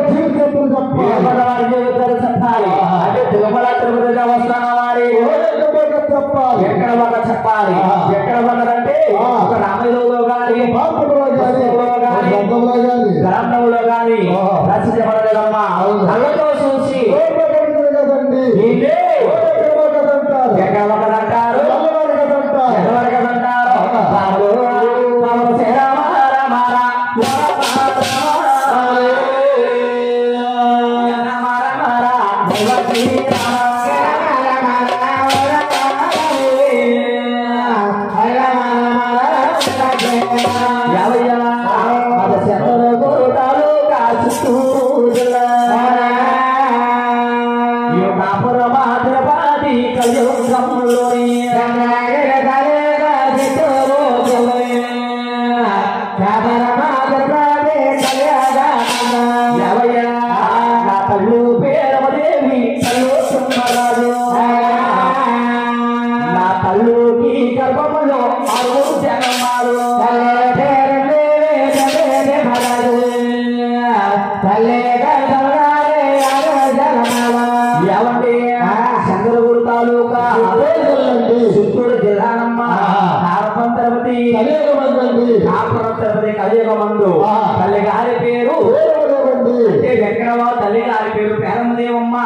జీవితం చెప్పాలి అంటే తిరుమల తిరుపతి దేవస్థానం వారి చెప్పాలి ఎక్కడ ఒక చెప్పాలి ఎక్కడ ఒకదంటే ఒక రామయ్యలో గాని గ్రామంలో గాని రసి చెప్పలేదమ్మా అల్లతో చూసి ఎక్కడ ఒకదంటారు కలియుగమందు తల్లి గారి పేరు అంటే వెంకటరావు తల్లి గారి పేరు పేరమ్మదేవమ్మ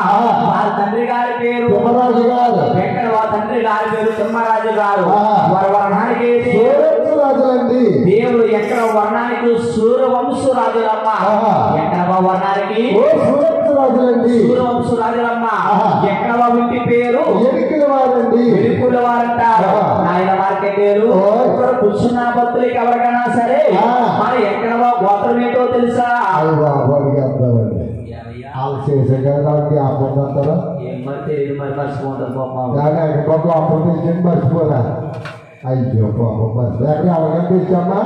వారి తండ్రి గారి పేరు తిమ్మరాజు గారు వెంకటరావు తండ్రి గారి పేరు తిమ్మరాజు గారు వారి వర్ణానికి సూర్యవంశరాజులండి దేవుడు ఎక్కడ వర్ణానికి సూర్యవంశరాజులమ్మ ఎక్కడవా వర్ణానికి సూర్యవంశరాజులండి సూర్యవంశరాజులమ్మ ఎక్కడవా ఇంటి పేరు ఎరుకుల వారండి ఎరుకుల వారంటారు ఆయన వారికి పేరు కూర్చున్న భక్తులకి ఎవరికైనా సరే మన ఎక్కడవా గోత్రం ఏంటో తెలుసా మర్చిపోరా అయ్యో మర్చిపోరా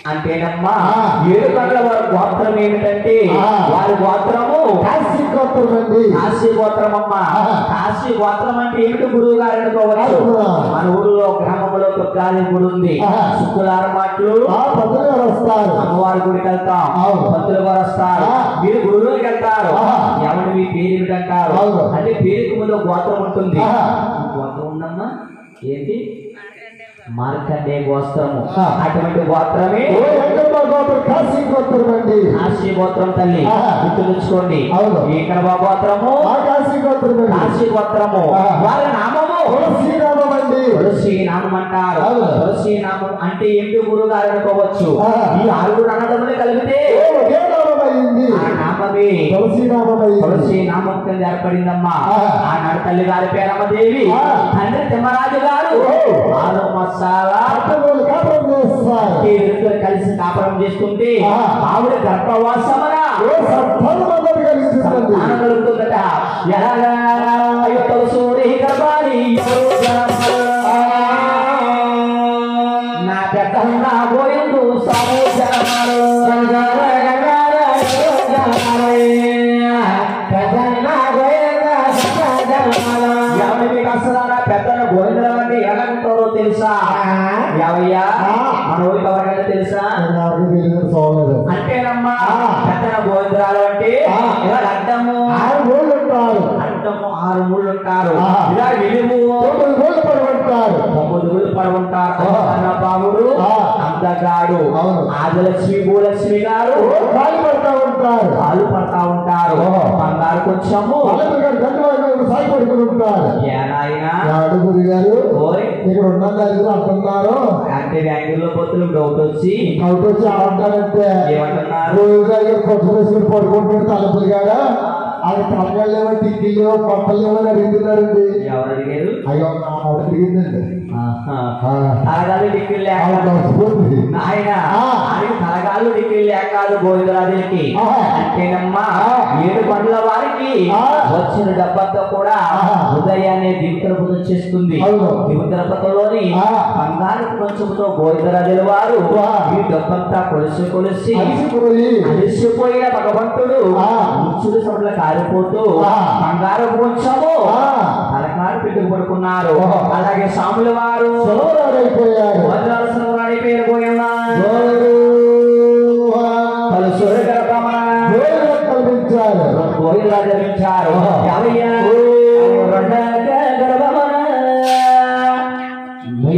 అంటేనమ్మా ఏడుకొండల వారి గోత్రం ఏమిటంటే వారి గోత్రము కాశీ గోత్రం అండి కాశీ గోత్రం అమ్మా కాశీ గోత్రం అంటే ఏమిటి గురువు గారు అనుకోవచ్చు మన ఊరిలో గ్రామంలో దుర్గాది గుడి ఉంది శుక్రవారం మాటలు పంతులు గారు వస్తారు అమ్మవారి గుడికి వెళ్తాం పంతులు గారు వస్తారు మీరు గుడిలోకి వెళ్తారు ఎవరు మీ పేరు ఏమిటంటారు అంటే పేరుకు ముందు గోత్రం ఉంటుంది గోత్రం ఉందమ్మా ఏంటి మార్కండే గోత్రము అటువంటి గోత్రమే కాశీ గోత్రం అండి కాశీ గోత్రం తల్లి గుర్తుంచుకోండి ఇక్కడ గోత్రము కాశీ గోత్రం కాశీ గోత్రము వారి నామము తులసీనామం అండి తులసీనామం అంటారు తులసీనామం అంటే ఏంటి గురువు గారు అనుకోవచ్చు ఈ ఆరుగురు అన్నదమ్ములు కలిగితే ఆ నామమే తులసీనామం కింద ఏర్పడిందమ్మా ఆనాడు తల్లి గారి పేరమ్మదేవి తండ్రి తిమ్మరాజు గారు కలిసి కాపురం చేస్తుంటే ఆవిడ గర్భవాసమన కలుగుతుందట సూర్య గర్భాన్ని నా పెద్ద నా గోయందు పెద్దను గోవిందల అంటే ఎలాగుంటారో తెలుసా యావయ్యా మన ఊరికి ఎవరికైనా తెలుసా అంటేనమ్మా పెద్దన గోవిందరాలు అంటే ఇలా అడ్డము 6 మూళ్ళు ఉంటారు అడ్డము 6 మూళ్ళు ఉంటారు ఇలా విలువు 9 మూళ్ళు పడమంటారు 9 మూళ్ళు పడమంటారు బాబుడు అందగాడు ఆదిలక్ష్మి భూలక్ష్మి గారు కాలు పడతా ఉంటారు బంగారు కొంచెము ఇక్కడ ఉన్న అంటున్నారు అంటే బ్యాంకుల్లో పొత్తులు డౌట్ వచ్చి ఏమంటారంటే ఏమంటున్నారు కొత్త వేసుకుని పడుకుంటున్నాడు తలుపులు కాడా అది తలగాళ్ళు ఏమో టిక్కీలు ఏమో పక్కలు ఏమో అడుగుతున్నారండి ఎవరు అడిగారు అయ్యో అడిగిందండి తలగాలు టిక్కీలు లేక ఆయన తలగాలు టిక్కీలు లేక గోవిందరాజులకి అంటేనమ్మా 7 పండ్ల వారికి వచ్చిన డబ్బంతా కూడా ఉదయాన్నే దివితరపతి వచ్చేస్తుంది దివితరపతిలోని బంగారు కొంచెంతో గోవిందరాజుల వారు ఈ డబ్బంతా కొలిసి అలిసిపోయిన భగవంతుడు ముచ్చుడు సొంట్ల కారిపోతూ బంగారు కొంచెము తలకారు పెట్టుకు పడుకున్నారు అలాగే సాముల వారు అయిపోయారు కల్పించారు గోయిలా జన్మించారు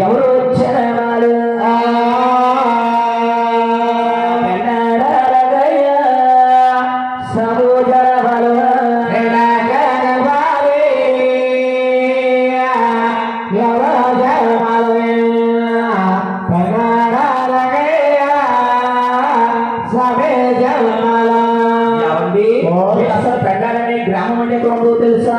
ఎవరు వచ్చారు అసలు పెండాలనే గ్రామం అంటే ఎక్కడ తెలుసా?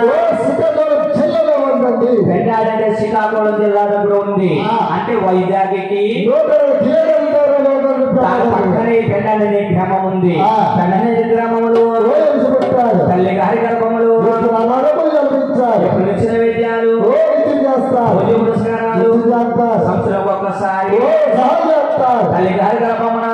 పెండాలంటే శ్రీకాకుళం జిల్లా దగ్గర ఉంది. అంటే వైజాగ్కి పక్కనే పెండాలనే గ్రామం ఉంది. పెండాలనే గ్రామంలో తల్లి గారి గర్భములు నిచ్చిన విద్యాలు పురస్కారాలు సంవత్సరం ఒక్కసారి తల్లి గారి గర్భమున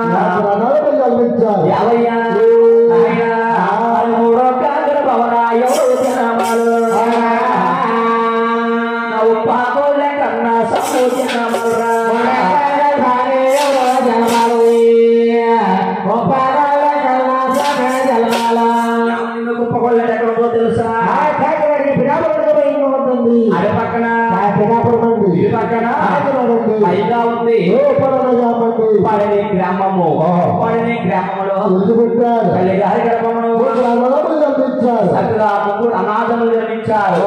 పడని గ్రామము పడని గ్రామంలో తల్లి గారి గర్భమును చక్కగా ముగ్గురు అనాథములు జన్మించారు.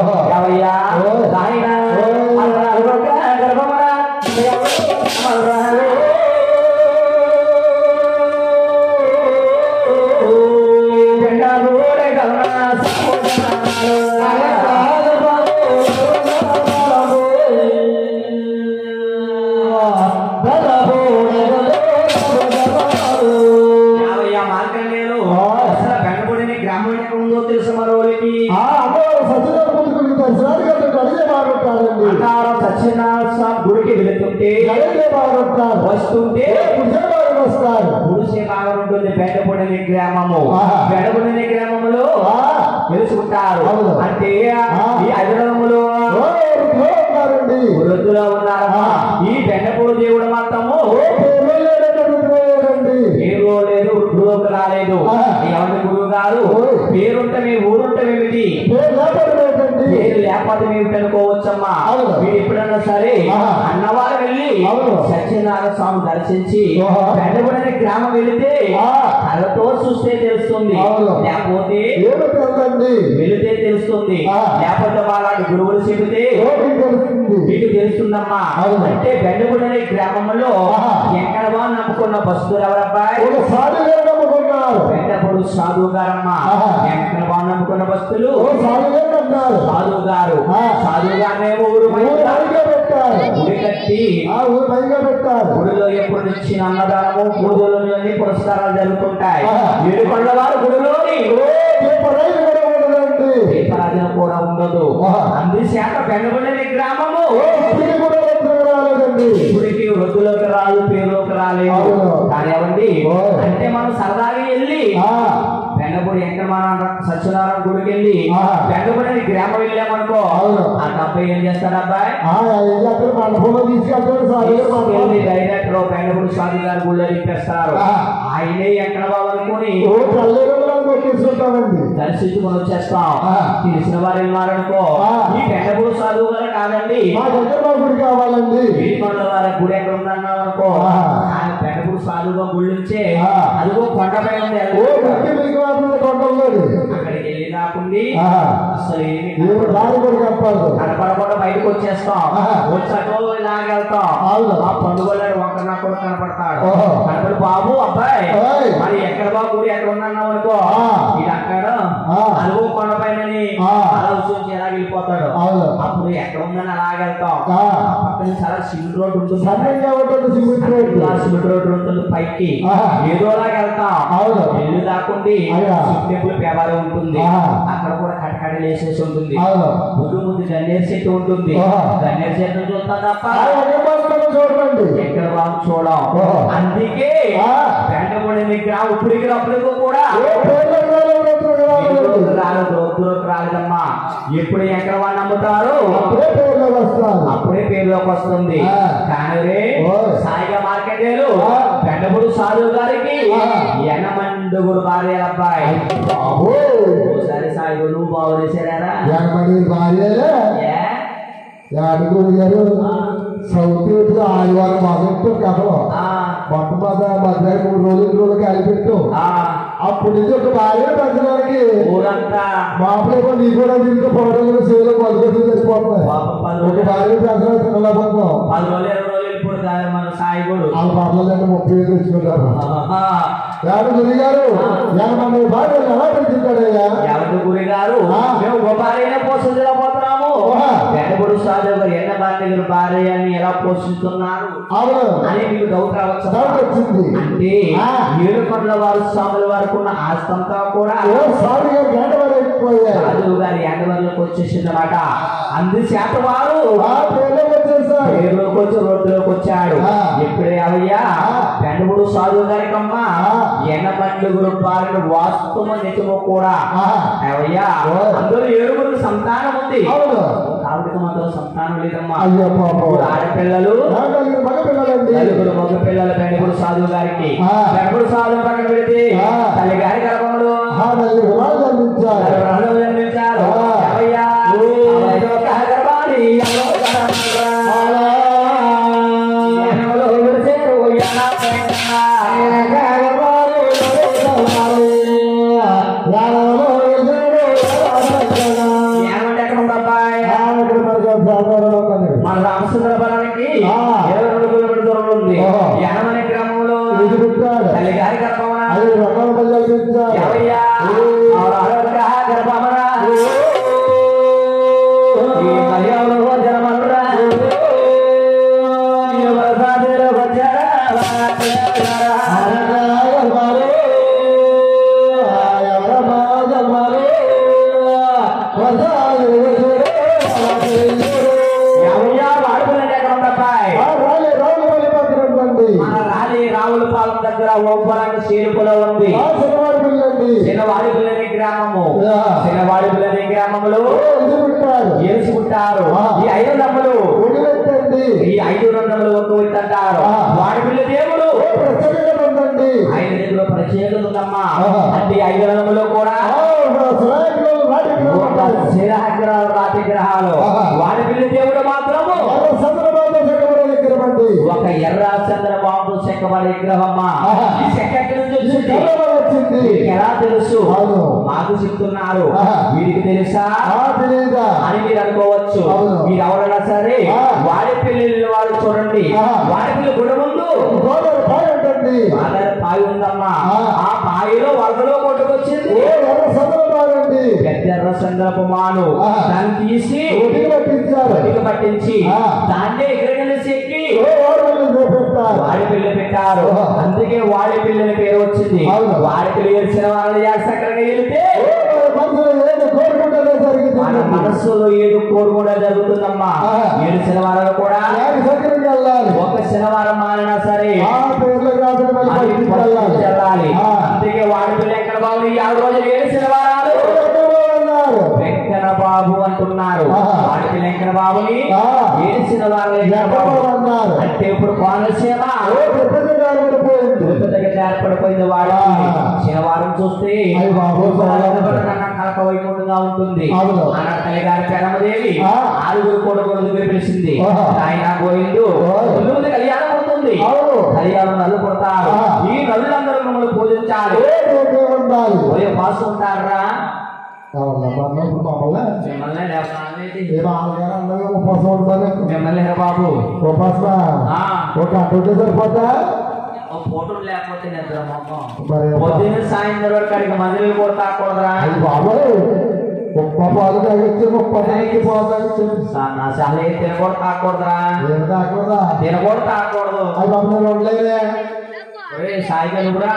గుడికి వెళుతుంటే వస్తుంటే గుడిసే బాగా ఉంటుంది. బెండపొడని గ్రామము బెండపొడని గ్రామములో తెలుసుకుంటారు. అంటే ఈ అజరములో వృద్ధులో ఉన్నారు. ఈ బెండపూడి దేవుడు మాత్రము పేరు లేదు, వృద్ధులోకి రాలేదు. ఎవరి గురువు గారు పేరుంటే మీ ఊరుంటేమిటి, పేరు లేకపోతే మేము అనుకోవచ్చమ్మా. మీరు ఎప్పుడన్నా సరే అన్నవారు వెళ్ళి సత్యనారాయణ స్వామి దర్శించి బెండపూడి గ్రామం వెళితే కళ్ళతో చూస్తే తెలుస్తుంది, లేకపోతే వెళితే తెలుస్తుంది, లేకపోతే వాళ్ళ గురువులు చెబితే మీకు తెలుస్తుందమ్మా. అంటే బెండపూడి గ్రామంలో ఎక్కడ వాళ్ళు నమ్ముకున్న భక్తులు ఎవరబ్బాయి? బెండపూడి సాధువు గారమ్మా. ఎక్కడ వాళ్ళు నమ్ముకున్న భక్తులు సాధువు గారు. సాధువు గారినేమో ఊరు గుడి కట్టి గుడిలో ఎప్పుడు నుంచి అన్నదానము పూజలు పురస్కారాలు జరుగుతుంటాయి. ఏడుకొండల వారు గుడిలోని దీపారాధన కూడా ఉండదు. అందుచేత బెండపూడి గ్రామము గుడికి వృద్ధులోకి రాదు, పేరులోకి రాలేదు. కానివ్వండి, అంటే మనం సరదాగా వెళ్ళి బెండపూడి ఎక్కడ మనం సత్యనారాయణ గుడికి వెళ్ళి బెండపూడి గ్రామం వెళ్ళామనుకో ఆ అబ్బాయి ఏం చేస్తాడు? అబ్బాయి డైరెక్టర్ బెండపూడి స్వామి గారి గుడిలో ఇప్పేస్తారు. ఆయనే ఎక్కడ బాగునుకుని దర్శించుకొని వచ్చేస్తాం. తెలిసిన వారు వెళ్ళారనుకో ఈ బెండపూడి సాధువు గారు కాదండి, గుడి కావాలండి. వీరికొండ వారి గుడి ఎక్కడ ఉందన్నావు అనుకో బెండపూడి సాధువుగా గుడి నుంచే అదిగో కొండపై ఉంది. అక్కడికి వెళ్ళి రాకుండి అసలు ఏమి కనపడకుండా బయటకు వచ్చేస్తాం. వచ్చాకో ఇలాగెళ్తాం. ఆ పండుగలు ఒకరినొకరు కనపడతాడు. కనపడి బాబు అబ్బాయి మరి ఎక్కడ బాబు గుడి ఎక్కడ ఉందన్నావు అనుకో ఇది అక్కడ అదిగో కొండపైన అలా చూసి ఎలా వెళ్ళిపోతాడు. అప్పుడు ఎక్కడ ఉందని అలాగెళ్తాం. పక్కన చాలా సిమెంట్ రోడ్డు ఉంటుంది, సిమెంట్ రోడ్డు ఉంటుంది. పైకి ఏదోలాగా వెళ్తాం. ఇల్లు దాకుండి టెంపుల్ పేపర్ ఉంటుంది. అక్కడ కూడా కటకడలు వేసేసి ఉంటుంది. ముందు ముందు గన్నేరు చెట్టు ఉంటుంది. గన్నేరు చెట్టు చూస్తాం తప్ప ఎక్కడ బాబు చూడం. అందుకే బెండపూడి గ్రామం ఇప్పటికి అప్పటికి కూడా రాలేదమ్మా. ఎప్పుడు ఎక్కడ వాళ్ళు నమ్ముతారు అప్పుడే పేరులోకి వస్తుంది. కానీ సాయిగా మార్కెట్ బెండపూడి సాధువు గారికి ఎనమండు మండుగురు భార్య అబ్బాయి సరే సాయి నువ్వు బాగు చేశారా యాదగిరి గారు సౌత్ ఆదివారం మొదలెట్టు కథలో మొట్టమొదటి మధ్యాహ్నం 3 రోజులు కలిపెట్టు అప్పుడు నుంచి ఒక భార్య పెంచడానికి మామూలుగా నీ కూడా దీంతో పౌడర్లు సేవలు పలుకొచ్చి తెచ్చిపోతున్నాయి ఒక భార్య పెంచడానికి తినలేకపోతున్నాం మన సాయిగుడు వాళ్ళ పర్లేదంటే 30 తెచ్చుకుంటారు యాదగిరి గారు మన భార్యను ఎలా పెంచుతాడయ్యా యాదగిరి గారు మేము ఒక భార్యనే పోషించలేకపోతున్నాము వెనబడు సాధు ఎన్న భార్య భార్య అని ఎలా పోషిస్తున్నారు అని మీకు డౌట్ వచ్చింది అంటే 7 కొండల వారు స్వాముల వరకు ఉన్న ఆస్తంతా కూడా సాధువు గారి ఎండవరకు వచ్చేసిందన్నమాట అందుచేత వారు వచ్చి రోడ్డులోకి వచ్చాడు ఎప్పుడే అవయ్యా వెనబడు సాధువు గారికి అమ్మ ఎన్న పండుగలు భార్యను వాస్తవం నిజమో కూడా అవయ్యా అందరూ 7 సంతానం ఉంది ఆవిడకి మాత్రం సంతానం లేదమ్మా ఆడపిల్లలు మగ పిల్లలు వెనబడు సాధువు గారికి వెనబడు సాధువు పక్కన పెడితే తల్లి గారి గర్భంలో జన్మించారు అవయ్యా మన రామచంద్రపురానికి 22 కిలోమీటర్ దూరంలో ఉంది యానమనే గ్రామంలో తల్లి గారి గర్భమన గర్భమన ఈ మర్యాదలో జనమనురా రావులపాలెం దగ్గర ఓపరాన్ని చేరుకులో ఉంది చిన్నవాడిపుల్లని గ్రామము చిన్నవాడిపుల్లని గ్రామంలో ఏసుకుంటారు ఈ 5 రమ్మలు ఈ 5 రంధ్రములు ఒక్కంటారు వాడిపిల్ల దేవుడు 5 దగ్గర ప్రత్యేకత ఉందమ్మా అంటే 5 రంగులో కూడా రాతి గ్రహాలు వాడిపిల్ల దేవుడు మాత్రము ఒక ఎర్ర చంద్రబాబు చెక్కబడి విగ్రహమ్మా ఎక్కడి నుంచి వచ్చింది ఎలా తెలుసు మాకు చెప్తున్నారు వీరికి తెలుసా అని మీరు అనుకోవచ్చు మీరు ఎవరైనా సరే వాడి పిల్లలు వాళ్ళు చూడండి వాడి పిల్లలు గుడి ముందు పాయి ఉందమ్మా ఆ పాయిలో వరదలో కొట్టుకొచ్చింది పెద్ద ఎర్ర చంద్రపుమాను దాన్ని తీసి పట్టించి దాన్నే ఎక్కడికి ఎక్కి వాడి పిల్ల పెట్టారు అందుకే వాడి పిల్లల పేరు వచ్చింది వాడి పిల్ల ఏడ్చిన వాళ్ళని సక్కగా వెళ్తే మన మనస్సులో ఏదో కోరుకుండా జరుగుతుందమ్మా 7 శనివారాలు కూడా ఒక శనివారం మారినా సరే వెళ్ళాలి అందుకే వాడి పిల్ల ఎక్కడ బాబు 6 రోజులు 7 శనివారాలు వెంకట బాబు అంటున్నారు వాడి పిల్ల వెంకట బాబుని 7 శనివారాలు అంటే ఇప్పుడు కోనసీమ తిరుపతికి ఏర్పడిపోయింది వాడు శనివారం చూస్తే కలక వైకుంఠంగా ఉంటుంది అన్న తల్లి గారి పెరమదేవి 6 కొడుకులు పిలిచింది ఆయన గోవిందు కళ్యాణం ఉంటుంది కళ్యాణం నల్లు కొడతారు ఈ నల్లులందరూ మమ్మల్ని పూజించాలి పాసు ఉంటారా మిమ్మల్ని బాబు సరిపోతా ఫోటోలు లేకపోతే నిద్ర పొద్దున్న సాయంత్రం వరకు అడిగి మందులు కూడా తాకూడదురా గొప్ప పాలు తాగొచ్చు గొప్ప నా చాలా తినకూడదు తాకూడదురా తినకూడదు తాకూడదు అది మమ్మల్ని ఉండలేదే సాయిగా కూడా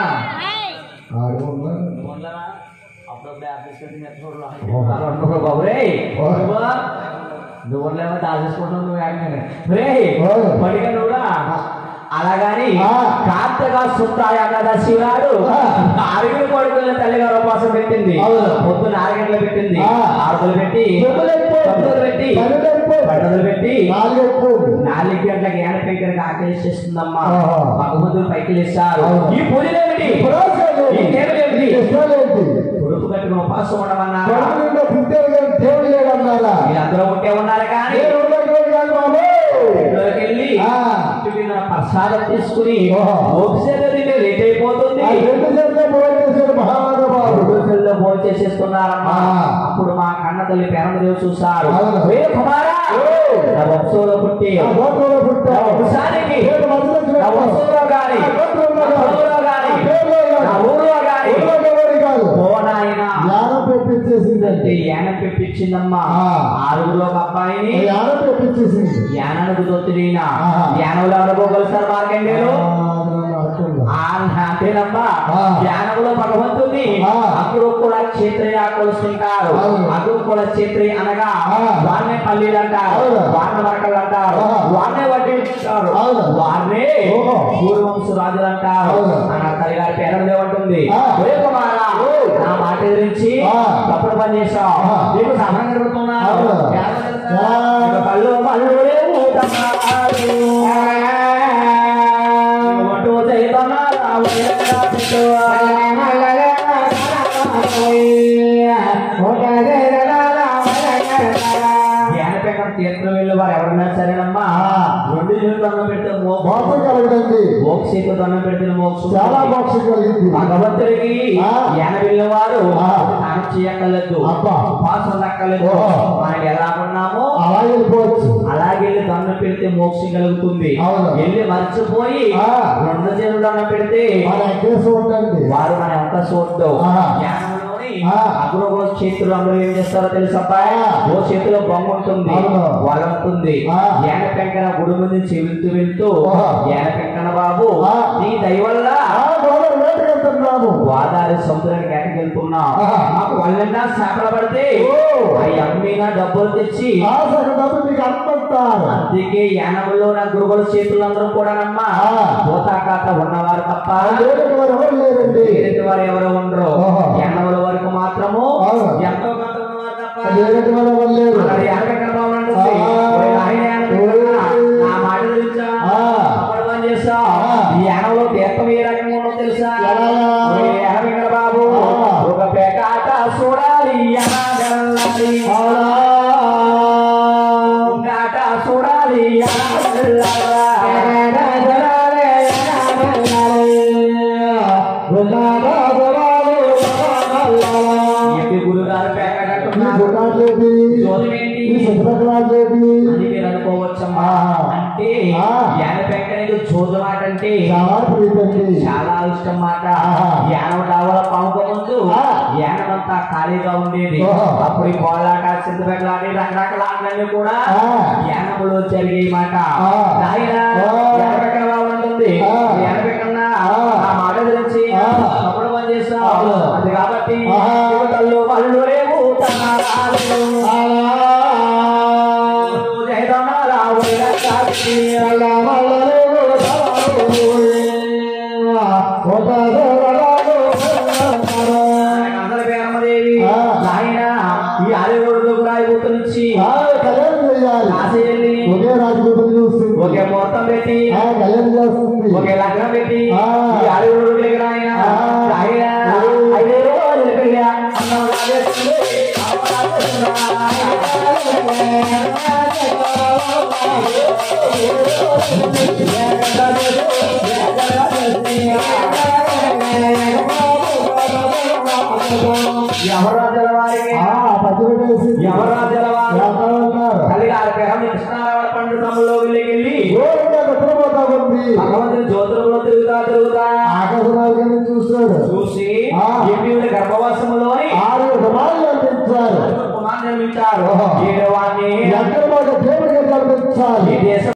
బాబురే నువ్వు దాచేసుకుంటావు నువ్వు పడిగా నువ్వురా అలాగని కార్తీక శుద్ధ ఏకాదశి నాడు 6 కొడుకుల తల్లిగారు ఉపవాసం పెట్టింది పొద్దున్న 6 గంటలు పెట్టింది 6 పెట్టి బట్టలు పెట్టి 4 4 గంటలకు ఏడపెంకరికి ఆకలిస్తుందమ్మా. ఆహా. భగవంతుడు పైకి లేస్తారు. అవును. ఈ పూజలేమిటి? ఈ దేవుడేమిటి? కొడుకు కట్టుకుని ఉపాసం ఉండమన్నారా? దేవుడు లేడన్నారా? వీళ్ళందరూ ఉంటే ఉన్నారు కానీ ఇంట్లోకి వెళ్ళి ఇంటి మీద ప్రసాదం తీసుకుని లేట్ అయిపోతుంది. భోజనం చేసేస్తున్నారమ్మా. అప్పుడు మా కన్న తల్లి పేరందేవి చూశారు. కుమారా నా వంశంలో పుట్టి వంశానికి నా వంశంలో గాని నా ఊళ్ళో గాని పెట్టించేసిందంటే యానం పెట్టించిందమ్మా. 6గులో ఒక అబ్బాయిని యానం పెట్టించేసింది. యానానికి దొత్తుడైనా యానంలో అనుకోగలుగుతారు మార్గంలో అంతేనమ్మా. యానంలో భగవంతుని అప్పుడు కూడా క్షేత్రయ కొలుస్తుంటారు. అప్పుడు కూడా క్షేత్రయ అనగా వారినే పల్లీలు అంటారు, వారిని వరకలు అంటారు, వారినే వడ్డించారు, వారినే సూర్యవంశ రాజులు అంటారు. అన్న తల్లి గారి పేరు ఏమంటుంది? నా మాట ఎదిరించి తప్పుడు పని చేశావు, నీకు సమయం జరుగుతున్నావు, కళ్ళు మళ్ళు తీర్థం వెళ్ళి వారు ఎవరన్నా సరేనమ్మా. 2 చేతులు అన్నం పెడితే మోక్షం కలగదండి. మోక్షకు అన్నం పెడితే మోక్షం చాలా మోక్షం కలిగింది. భగవంతుడికి యాన వెళ్ళిన వారు స్నానం చేయక్కర్లేదు, ఉపాసన దక్కలేదు. మనం ఎలా ఉన్నామో అలా వెళ్ళిపోవచ్చు. అలాగే వెళ్ళి దండం పెడితే మోక్షం కలుగుతుంది. వెళ్ళి మర్చిపోయి 2 చేతులు అన్నం పెడితే వారు మన ఎంత చూడదు. అగ్రగో చేతులు అందరూ ఏం చేస్తారో తెలుసా? ఓ చేతిలో బొమ్మ ఉంటుంది, వల ఉంటుంది. ఏన పెంకన గుడి నుంచి వెళ్తూ ఏన పెంకన బాబు నీ దయవల్ల గోదావరి సముద్రానికి ఎక్కడికెళ్తున్నాం, మాకు వాళ్ళన్నా చేపలు పడితే అవి అమ్మినా డబ్బులు తెచ్చి అందుకే యానంలో నా గురువుల చేతులు అందరూ కూడానమ్మా పోతాకాత ఉన్నవారు తప్ప వేరే వారు ఎవరు ఉండరు. యానముల వరకు మాత్రము ఎంతో కొంత ఉన్నవారు తప్ప నా మాట తెలుసా? అప్పుడు పని చేస్తా ఈ యానంలో తీర్థం ఏ రకంగా ఉండో తెలుసా? బాబు ఒక పేకాట చూడాలి, చూడాలి గురుగారు అనుకోవచ్చమ్మా. అంటే యాన పెంకనేది చోదు మాట అంటే చాలా ఇష్టం మాట. యానం డావల పాముక ముందు యానమంతా ఖాళీగా ఉండేది. అప్పుడు ఈ కోలాట చింతపెట్టలాట రకరకాల ఆటలన్నీ కూడా యానములో జరిగే మాట. యానపెక్కన బాగుంటుంది, యానపెక్కన్నా ఆ మాట గురించి అప్పుడు పని చేస్తాం. అది కాబట్టి కళ్ళు మళ్ళు లేవు ఈ ఆలయంలో రాయిపోతునిచ్చి ఒకే రాజకూతులు చూస్తుంది, ఒకే ముహూర్తం పెట్టి ఒకే లగ్నం పెట్టి ఈ ఆలయంలో ఆయన 5 రోజులు పెళ్ళి అన్నం ఎవరాజుల వారికి ఎవరాజుల వారు తల్లి గారి పేరు కృష్ణారాయణ పండుగంలో వెళ్ళి భగవంతుని జ్యోతులలో తిరుగుతా చూసి గర్భవాసములోని 6 కుమారులు నిర్మించారు. 7 వాడిని